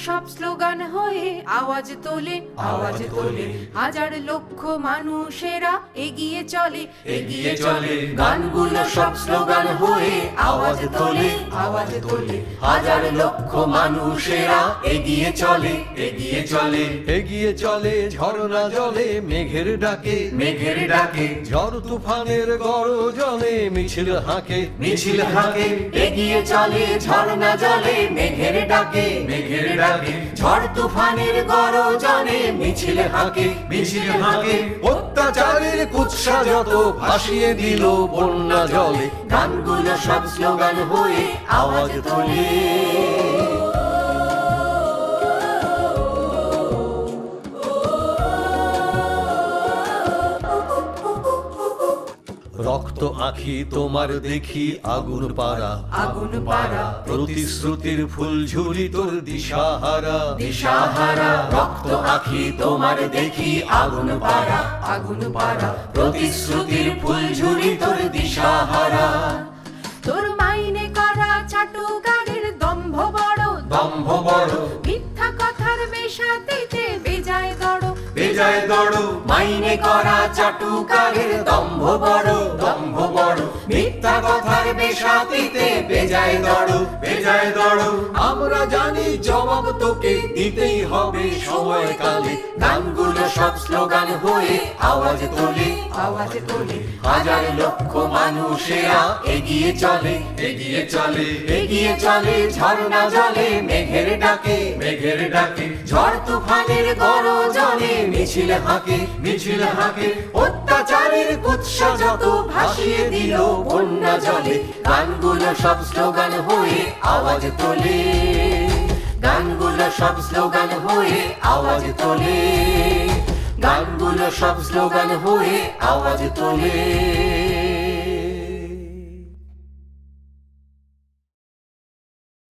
সব স্লোগান হয়ে আওয়াজ তোলে, আওয়াজ তোলে। হাজার লক্ষ মানুষেরা এগিয়ে চলে, এগিয়ে চলে। গানগুলো সব স্লোগান হয়ে আওয়াজ তোলে, আওয়াজ তোলে। হাজার লক্ষ মানুষেরা এগিয়ে চলে, এগিয়ে চলে। এগিয়ে চলে ঝর্ণা জলে মেঘের ডাকে, মেঘের ডাকে ঝড় তুফানের গর্জনে মিছিল হাঁকে, মিছিল হাঁকে। এগিয়ে চলে ঝর্ণা জলে মেঘের ডাকে, মেঘের ডাকে। ঝড় তুফানের গর্জনে মিছিল হাঁকে, মিছিল হাঁকে। অত্যাচারের কুৎসা যত ভাসিয়ে দিল বন্যা জলে। গানগুলো সব স্লোগান হয়ে আওয়াজ তোলে। রক্ত আঁখি তোমার দেখি আগুন পাড়া, আগুন পাড়া প্রতিশ্রুতির ফুলঝুরি তোর দিশাহারা, দিশাহারা। রক্ত আঁখি তোমার দেখি আগুন পাড়া, আগুন পাড়া। প্রতিশ্রুতির ফুলঝুরি তোর দিশাহারা। তোর মাইনে করা চাটুকারের দম্ভ বড়, দম্ভ বড়, মিথ্যা কথার বেশাতিতে বেজায় দড়, বেজায় দড়। মাইনে করা চাটুকারের দম্ভ বড়, দম্ভ বড়। মিথ্যা কথার বেশাতিতে বেজায় দড়, বেজায় দড়। আমরা জানি জবাব তোকে দিতেই হবে সময়কালে। গানগুলো সব স্লোগান হয়ে আওয়াজ তোলে, আওয়াজ তোলে। হাজার লক্ষ মানুষেরা এগিয়ে চলে, এগিয়ে চলে। এগিয়ে চলে ঝর্ণা জলে মেঘের ডাকে, মেঘের ডাকে। ঝড় তুফানের গর্জনে মিছিল হাঁকে, মিছিল হাঁকে। অত্যাচারের কুৎসা যত ভাসিয়ে দিল বন্যা জলে। গানগুলো সব স্লোগান হয়ে আওয়াজ তোলে। গানগুলো সব স্লোগান হয়ে আওয়াজ তোলে। গানগুলো সব স্লোগান হয়ে আওয়াজ তোলে।